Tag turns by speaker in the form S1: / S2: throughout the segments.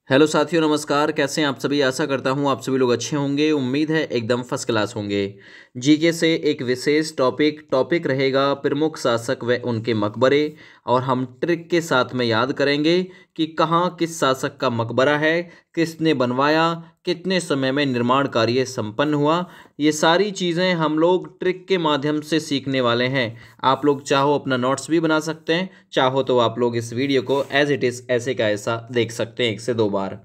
S1: Hello साथियों, नमस्कार। कैसे हैं आप सभी। आशा करता हूं आप सभी लोग अच्छे होंगे। उम्मीद है एकदम फर्स्ट क्लास होंगे। जीके से एक विशेष टॉपिक रहेगा प्रमुख शासक व उनके मकबरे। और हम ट्रिक के साथ में याद करेंगे कि कहाँ किस शासक का मकबरा है, किसने बनवाया, कितने समय में निर्माण कार्य संपन्न हुआ। ये सारी चीज़ें हम लोग ट्रिक के माध्यम से सीखने वाले हैं। आप लोग चाहो अपना नोट्स भी बना सकते हैं, चाहो तो आप लोग इस वीडियो को एज इट इज़ ऐसे का ऐसा देख सकते हैं 1 से 2 बार।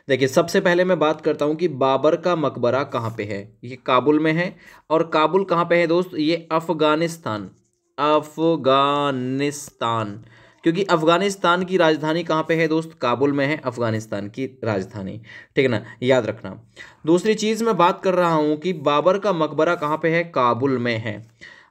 S1: देखिए, सबसे पहले मैं बात करता हूँ कि बाबर का मकबरा कहाँ पे है। ये काबुल में है। और काबुल कहाँ पे है दोस्त? ये अफ़गानिस्तान। अफ़गानिस्तान। क्योंकि अफ़गानिस्तान की राजधानी कहाँ पे है दोस्त? काबुल में है अफ़गानिस्तान की राजधानी। ठीक है ना, याद रखना। दूसरी चीज़ मैं बात कर रहा हूँ कि बाबर का मकबरा कहाँ पे है? काबुल में है।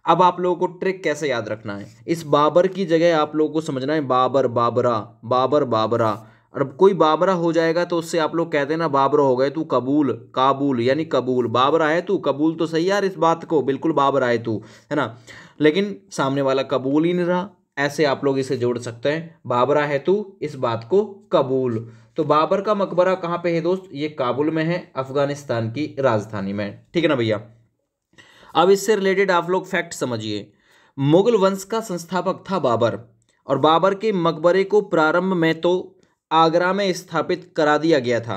S1: अब आप लोगों को ट्रिक कैसे याद रखना है, इस बाबर की जगह आप लोगों को समझना है बाबर बाबरा, बाबर बाबरा। और अब कोई बाबरा हो जाएगा तो उससे आप लोग कहते हैं ना, बाबरा हो गए तू कबूल, काबुल यानी कबूल, बाबरा है तू कबूल तो सही यार, इस बात को बिल्कुल बाबरा है तू, है ना। लेकिन सामने वाला कबूल ही नहीं रहा, ऐसे आप लोग इसे जोड़ सकते हैं, बाबरा है तू इस बात को कबूल। तो बाबर का मकबरा कहाँ पे है दोस्त? ये काबुल में है, अफगानिस्तान की राजधानी में। ठीक है ना भैया। अब इससे रिलेटेड आप लोग फैक्ट समझिए। मुगल वंश का संस्थापक था बाबर। और बाबर के मकबरे को प्रारंभ में तो आगरा में स्थापित करा दिया गया था,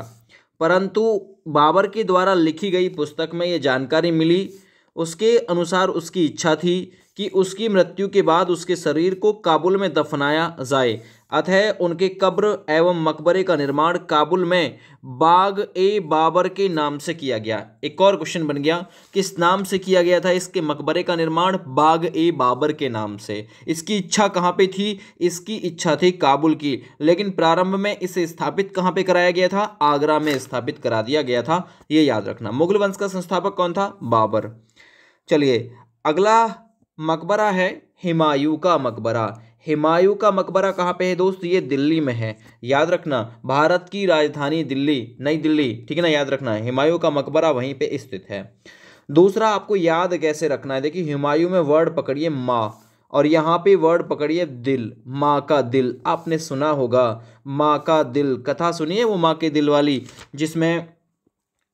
S1: परंतु बाबर के द्वारा लिखी गई पुस्तक में ये जानकारी मिली, उसके अनुसार उसकी इच्छा थी कि उसकी मृत्यु के बाद उसके शरीर को काबुल में दफनाया जाए। अतः उनके कब्र एवं मकबरे का निर्माण काबुल में बाग ए बाबर के नाम से किया गया। एक और क्वेश्चन बन गया, किस नाम से किया गया था इसके मकबरे का निर्माण? बाग ए बाबर के नाम से। इसकी इच्छा कहाँ पे थी? इसकी इच्छा थी काबुल की, लेकिन प्रारंभ में इसे स्थापित कहाँ पे कराया गया था? आगरा में स्थापित करा दिया गया था। ये याद रखना। मुगल वंश का संस्थापक कौन था? बाबर। चलिए, अगला मकबरा है हुमायूं का मकबरा। हुमायूं का मकबरा कहाँ पे है दोस्त? ये दिल्ली में है। याद रखना, भारत की राजधानी दिल्ली, नई दिल्ली, ठीक है ना, याद रखना है। हुमायूं का मकबरा वहीं पे स्थित है। दूसरा आपको याद कैसे रखना है, देखिए हुमायूं में वर्ड पकड़िए माँ, और यहाँ पे वर्ड पकड़िए दिल, माँ का दिल। आपने सुना होगा माँ का दिल, कथा सुनिए वो माँ के दिल वाली, जिसमें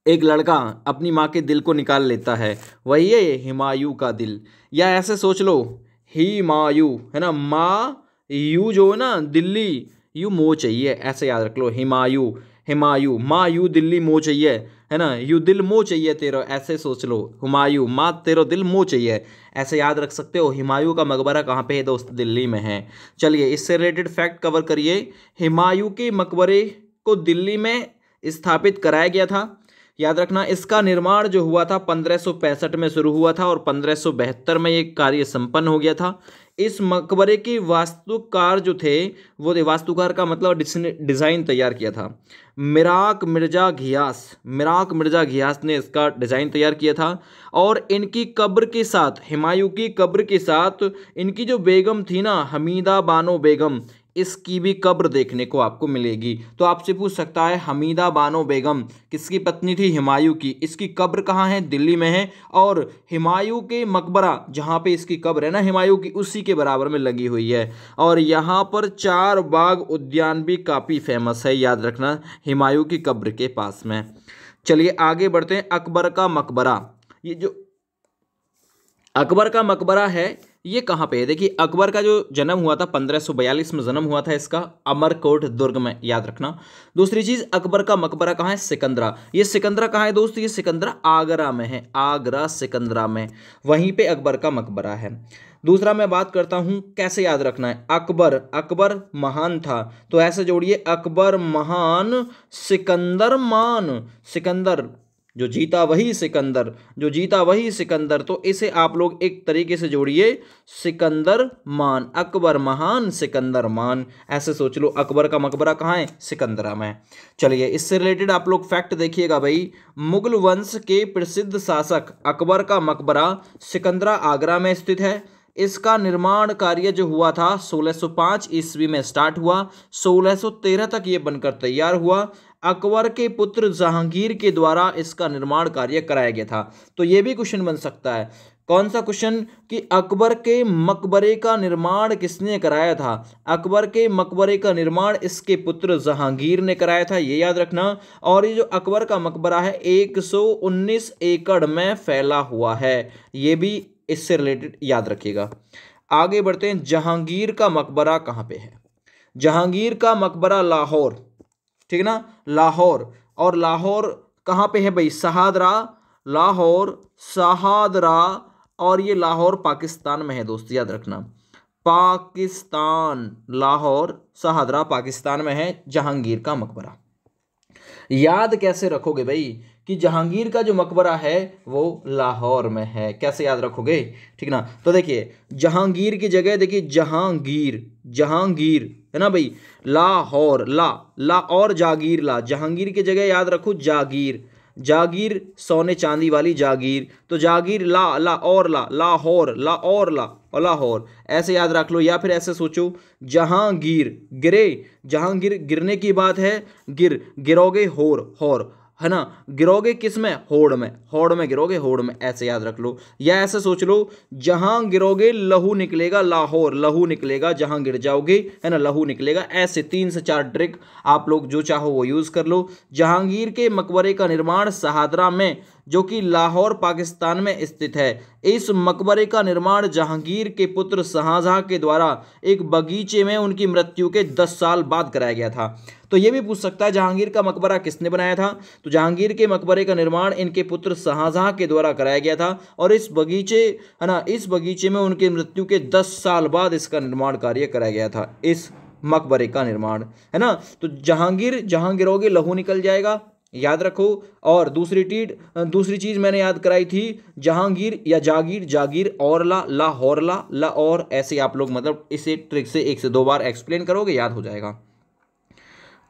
S1: एक लड़का अपनी माँ के दिल को निकाल लेता है, वही है ये हुमायूं का दिल। या ऐसे सोच लो, हुमायूं है ना, माँ यू जो है ना दिल्ली, यू मो चाहिए, ऐसे याद रख लो। हुमायूं, हुमायूं माँ यू दिल्ली मो चाहिए, है ना, यू दिल मो चाहिए तेरा, ऐसे सोच लो। हुमायूं माँ तेरा दिल मो चाहिए, ऐसे याद रख सकते हो। हुमायूं का मकबरा कहाँ पे है दोस्त? दिल्ली में है। चलिए, इससे रिलेटेड फैक्ट कवर करिए। हुमायूं के मकबरे को दिल्ली में स्थापित कराया गया था। याद रखना, इसका निर्माण जो हुआ था 1565 में शुरू हुआ था और 1572 में ये कार्य संपन्न हो गया था। इस मकबरे के वास्तुकार जो थे, वो वास्तुकार का मतलब डिज़ाइन तैयार किया था मिराक मिर्जा घियास। मिराक मिर्जा घियास ने इसका डिज़ाइन तैयार किया था। और इनकी कब्र के साथ, हुमायूं की कब्र के साथ इनकी जो बेगम थी ना, हमीदा बानो बेगम, इसकी भी कब्र देखने को आपको मिलेगी। तो आपसे पूछ सकता है, हमीदा बानो बेगम किसकी पत्नी थी? हुमायूं की। इसकी कब्र कहाँ है? दिल्ली में है। और हुमायूं के मकबरा जहाँ पे इसकी कब्र है ना हुमायूं की, उसी के बराबर में लगी हुई है। और यहाँ पर 4 बाग उद्यान भी काफ़ी फेमस है, याद रखना, हुमायूं की कब्र के पास में। चलिए आगे बढ़ते हैं। अकबर का मकबरा, ये जो अकबर का मकबरा है ये कहाँ पे है? देखिए, अकबर का जो जन्म हुआ था 1542 में जन्म हुआ था इसका, अमरकोट दुर्ग में, याद रखना। दूसरी चीज, अकबर का मकबरा कहाँ है? सिकंदरा। ये सिकंदरा कहाँ है दोस्त? ये सिकंदरा आगरा में है, आगरा सिकंदरा में, वहीं पे अकबर का मकबरा है। दूसरा मैं बात करता हूँ कैसे याद रखना है। अकबर, अकबर महान था, तो ऐसे जोड़िए, अकबर महान सिकंदर मान। सिकंदर जो जीता वही सिकंदर, जो जीता वही सिकंदर, तो इसे आप लोग एक तरीके से जोड़िए, सिकंदर मान, अकबर महान सिकंदर मान, ऐसे सोच लो। अकबर का मकबरा कहाँ है? सिकंदरा में। चलिए, इससे रिलेटेड आप लोग फैक्ट देखिएगा भाई। मुगल वंश के प्रसिद्ध शासक अकबर का मकबरा सिकंदरा आगरा में स्थित है। इसका निर्माण कार्य जो हुआ था 1605 ईस्वी में स्टार्ट हुआ, 1613 तक ये बनकर तैयार हुआ। अकबर के पुत्र जहांगीर के द्वारा इसका निर्माण कार्य कराया गया था। तो ये भी क्वेश्चन बन सकता है, कौन सा क्वेश्चन कि अकबर के मकबरे का निर्माण किसने कराया था? अकबर के मकबरे का निर्माण इसके पुत्र जहांगीर ने कराया था, ये याद रखना। और ये जो अकबर का मकबरा है 119 एकड़ में फैला हुआ है, ये भी इससे रिलेटेड याद रखिएगा। आगे बढ़ते हैं, जहांगीर का मकबरा कहाँ पे है? जहांगीर का मकबरा लाहौर, ठीक है ना, लाहौर। और लाहौर कहाँ पे है भाई? शहादरा, लाहौर, शहादरा, और ये लाहौर पाकिस्तान में है दोस्त, याद रखना, पाकिस्तान, लाहौर शहादरा पाकिस्तान में है जहांगीर का मकबरा। याद कैसे रखोगे भाई कि जहांगीर का जो मकबरा है वो लाहौर में है, कैसे याद रखोगे? ठीक ना, तो देखिए जहांगीर की जगह देखिए जहांगीर, जहांगीर है ना भाई, लाहौर, ला और जागीर, ला, जहांगीर की जगह याद रखो जागीर, जागीर सोने चांदी वाली जागीर, तो जागीर, ला और लाहौर, ला और लाहौर, ऐसे याद रख लो। या फिर ऐसे सोचो जहांगीर गिरे, जहांगीर गिरने की बात है, गिरोगे होर है ना, गिरोगे किस में? होड़ में, होड़ में गिरोगे, होड़ में, ऐसे याद रख लो। या ऐसे सोच लो जहां गिरोगे लहू निकलेगा, लाहौर लहू निकलेगा, जहां गिर जाओगे है ना लहू निकलेगा। ऐसे 3 से 4 ट्रिक आप लोग जो चाहो वो यूज कर लो। जहांगीर के मकबरे का निर्माण शहादरा में, जो कि लाहौर पाकिस्तान में स्थित है। इस मकबरे का निर्माण जहांगीर के पुत्र शाहजहां के द्वारा एक बगीचे में उनकी मृत्यु के 10 साल बाद कराया गया था। तो ये भी पूछ सकता है जहांगीर का मकबरा किसने बनाया था? तो जहांगीर के मकबरे का निर्माण इनके पुत्र शाहजहां के द्वारा कराया गया था, और इस बगीचे है ना, इस बगीचे में उनकी मृत्यु के 10 साल बाद इसका निर्माण कार्य कराया गया था, इस मकबरे का निर्माण, है ना। तो जहांगीर, जहां गिरोगे लहू निकल जाएगा, याद रखो। और दूसरी चीज मैंने याद कराई थी, जहांगीर या जागीर, जागीर और लाहौर, ला और, ऐसे आप लोग मतलब इसे ट्रिक से 1 से 2 बार एक्सप्लेन करोगे, याद हो जाएगा।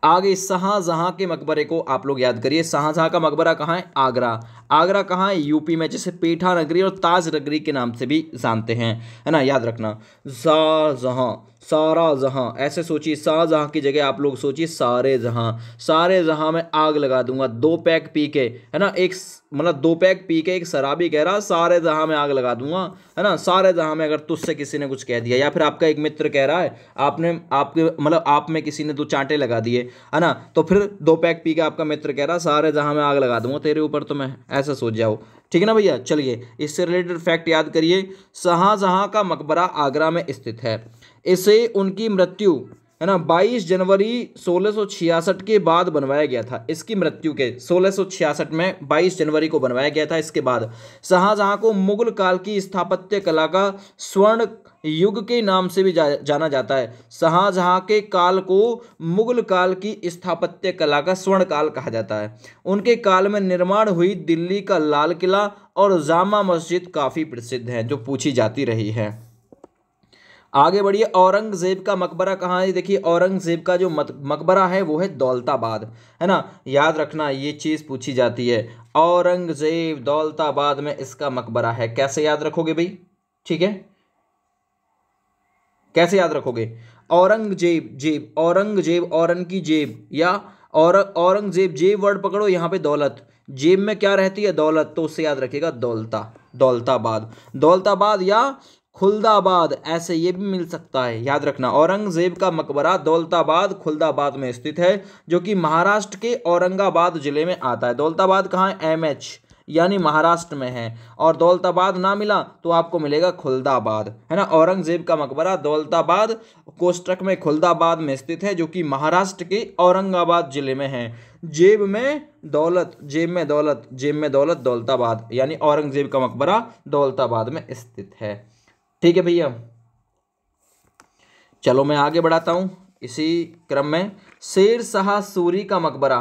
S1: आगे शाहजहां के मकबरे को आप लोग याद करिए। शाहजहां का मकबरा कहाँ है? आगरा। आगरा कहाँ है? यूपी में, जिसे पेठा नगरी और ताज नगरी के नाम से भी जानते हैं, है ना, याद रखना। शाहजहां, सारा जहां, ऐसे सोचिए, शाहजहां की जगह आप लोग सोचिए सारे जहां, सारे जहां में आग लगा दूंगा 2 पैक पी के, है ना, एक मतलब 2 पैक पी के एक शराबी कह रहा सारे जहां में आग लगा दूंगा, है ना, सारे जहां में। अगर तुझसे किसी ने कुछ कह दिया, या फिर आपका एक मित्र कह रहा है, आपने आपके मतलब आप में किसी ने 2 चांटे लगा दिए, है ना, तो फिर 2 पैक पी के आपका मित्र कह रहा सारे जहां में आग लगा दूंगा तेरे ऊपर, तो मैं, ऐसा सोच जाओ। ठीक है ना भैया, चलिए इससे रिलेटेड फैक्ट याद करिए। शाहजहां का मकबरा आगरा में स्थित है। इसे उनकी मृत्यु, है ना, 22 जनवरी 1666 के बाद बनवाया गया था। इसकी मृत्यु के 1666 में 22 जनवरी को बनवाया गया था। इसके बाद शाहजहां को मुगल काल की स्थापत्य कला का स्वर्ण युग के नाम से भी जाना जाता है। शाहजहां के काल को मुगल काल की स्थापत्य कला का स्वर्ण काल कहा जाता है। उनके काल में निर्माण हुई दिल्ली का लाल किला और जामा मस्जिद काफी प्रसिद्ध हैं, जो पूछी जाती रही है। आगे बढ़िए, औरंगजेब का मकबरा कहाँ है? देखिए औरंगजेब का जो मकबरा है वो है दौलताबाद, है ना, याद रखना, ये चीज पूछी जाती है। औरंगजेब दौलताबाद में इसका मकबरा है। कैसे याद रखोगे भाई? ठीक है, कैसे याद रखोगे? औरंगजेब, जेब, औरंगजेब, औरन की जेब, या औरंगजेब, जेब वर्ड पकड़ो, यहाँ पे दौलत, जेब में क्या रहती है? दौलत, तो उससे याद रखिएगा दौलताबाद, दौलताबाद या खुलदाबाद, ऐसे ये भी मिल सकता है, याद रखना। औरंगजेब का मकबरा दौलताबाद खुलदाबाद में स्थित है, जो कि महाराष्ट्र के औरंगाबाद जिले में आता है। दौलताबाद कहाँ है? एमएच, यानी महाराष्ट्र में है। और दौलताबाद ना मिला तो आपको मिलेगा खुलदाबाद, है ना। औरंगजेब का मकबरा दौलताबाद कोष्टक में खुलदाबाद में स्थित है, जो कि महाराष्ट्र के औरंगाबाद जिले में है। जेब में दौलत, जेब में दौलत, जेब में दौलत, दौलताबाद, यानी औरंगजेब का मकबरा दौलताबाद में स्थित है। ठीक है भैया, चलो मैं आगे बढ़ाता हूं इसी क्रम में। शेर शाह सूरी का मकबरा,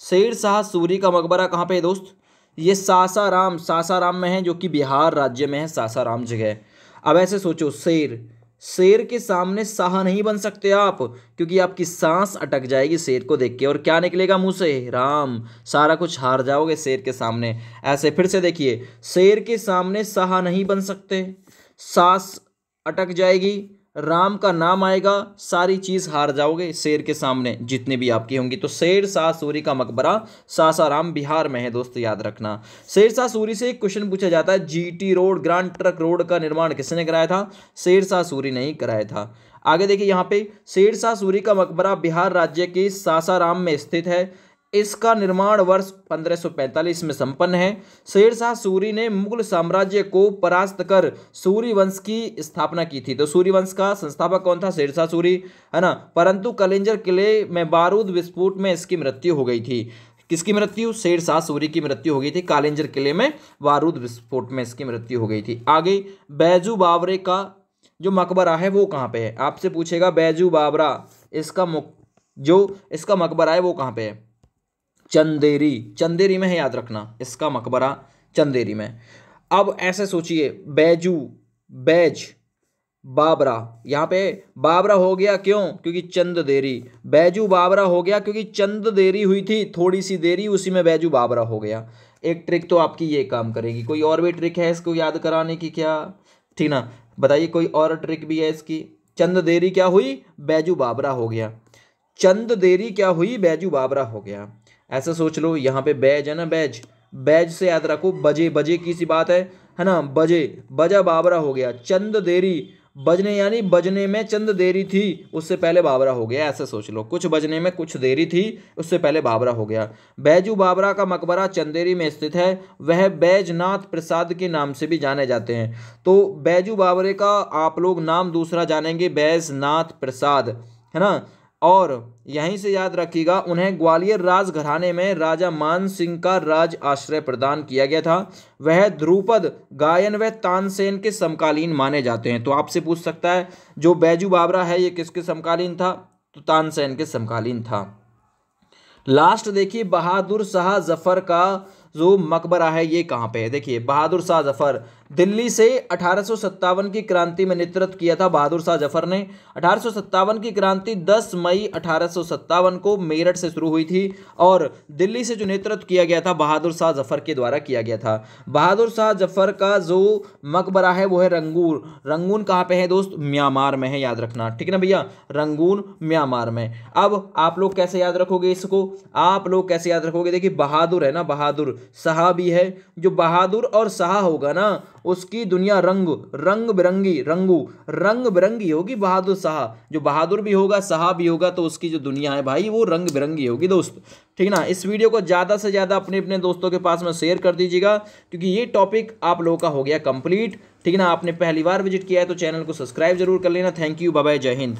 S1: शेर शाह सूरी का मकबरा कहाँ पे है दोस्त? ये सासाराम, सासाराम में है, जो कि बिहार राज्य में है, सासाराम जगह। अब ऐसे सोचो, शेर, शेर के सामने शाह नहीं बन सकते आप, क्योंकि आपकी सांस अटक जाएगी शेर को देख के, और क्या निकलेगा मुंह से? राम, सारा कुछ हार जाओगे शेर के सामने। ऐसे फिर से देखिए, शेर के सामने शाह नहीं बन सकते, सांस अटक जाएगी, राम का नाम आएगा, सारी चीज हार जाओगे शेर के सामने जितनी भी आपकी होंगी। तो शेर शाह सूरी का मकबरा सासाराम बिहार में है दोस्त, याद रखना। शेर शाह सूरी से एक क्वेश्चन पूछा जाता है, GT road grand truck road का निर्माण किसने कराया था? शेर शाह सूरी ने ही कराया था। आगे देखिए यहाँ पे, शेर शाह सूरी का मकबरा बिहार राज्य के सासाराम में स्थित है। इसका निर्माण वर्ष 1545 में संपन्न है। शेर शाह सूरी ने मुगल साम्राज्य को परास्त कर सूरी वंश की स्थापना की थी। तो सूरी वंश का संस्थापक कौन था? शेर शाह सूरी, है ना। परंतु कलिंजर किले में बारूद विस्फोट में इसकी मृत्यु हो गई थी। किसकी मृत्यु? शेर शाह सूरी की मृत्यु हो गई थी। कालिंजर किले में बारूद विस्फोट में इसकी मृत्यु हो गई थी। आगे, बैजू बावरे का जो मकबरा है वो कहाँ पे है? आपसे पूछेगा बैजू बावरा, इसका मकबरा है वो कहाँ पे है? चंदेरी, चंदेरी में है, याद रखना। इसका मकबरा चंदेरी में। अब ऐसे सोचिए, बैज बाबरा, यहाँ पे बाबरा हो गया क्यों? क्योंकि चंद देरी। बैजू बाबरा हो गया क्योंकि चंद देरी हुई थी, थोड़ी सी देरी, उसी में बैजू बाबरा हो गया। एक ट्रिक तो आपकी ये काम करेगी। कोई और भी ट्रिक है इसको याद कराने की क्या? ठीक ना, बताइए कोई और ट्रिक भी है इसकी। चंद देरी क्या हुई? बैजू बाबरा हो गया। चंद देरी क्या हुई? बैजू बाबरा हो गया। ऐसा सोच लो, यहाँ पे बैज है ना, बैज से याद रखो, बजे की सी बात है ना। बजा बाबरा हो गया। चंद देरी, बजने यानी बजने में चंद देरी थी, उससे पहले बाबरा हो गया। ऐसा सोच लो, कुछ बजने में कुछ देरी थी, उससे पहले बाबरा हो गया। बैजू बाबरा का मकबरा चंदेरी में स्थित है। वह बैजनाथ प्रसाद के नाम से भी जाने जाते हैं। तो बैजू बाबरे का आप लोग नाम दूसरा जानेंगे, बैजनाथ प्रसाद, है ना। और यहीं से याद रखिएगा, उन्हें ग्वालियर राजघराने में राजा मान सिंह का राज आश्रय प्रदान किया गया था। वह ध्रुपद, गायन व तानसेन के समकालीन माने जाते हैं। तो आपसे पूछ सकता है, जो बैजू बाबरा है ये किसके समकालीन था? तो तानसेन के समकालीन था। लास्ट देखिए, बहादुर शाह जफर का जो मकबरा है ये कहाँ पे है? देखिए, बहादुर शाह जफर दिल्ली से 1857 की क्रांति में नेतृत्व किया था बहादुर शाह जफर ने। 1857 की क्रांति 10 मई 1857 को मेरठ से शुरू हुई थी और दिल्ली से जो नेतृत्व किया गया था बहादुर शाह जफर के द्वारा किया गया था। बहादुर शाह जफर का जो मकबरा है वो है रंगून। रंगून कहाँ पे है दोस्त? म्यांमार में है, याद रखना, ठीक है ना भैया। रंगून म्यांमार में। अब आप लोग कैसे याद रखोगे इसको? आप लोग कैसे याद रखोगे? देखिए, बहादुर है ना, बहादुर, शाह भी है। जो बहादुर और शाह होगा ना, उसकी दुनिया रंग बिरंगी होगी। बहादुर शाह, जो बहादुर भी होगा शाह भी होगा, तो उसकी जो दुनिया है भाई वो रंग बिरंगी होगी दोस्त, ठीक ना। इस वीडियो को ज़्यादा से ज़्यादा अपने अपने दोस्तों के पास में शेयर कर दीजिएगा, क्योंकि ये टॉपिक आप लोगों का हो गया कंप्लीट, ठीक ना। आपने पहली बार विजिट किया है तो चैनल को सब्सक्राइब जरूर कर लेना। थैंक यू, बाय बाय, जय हिंद।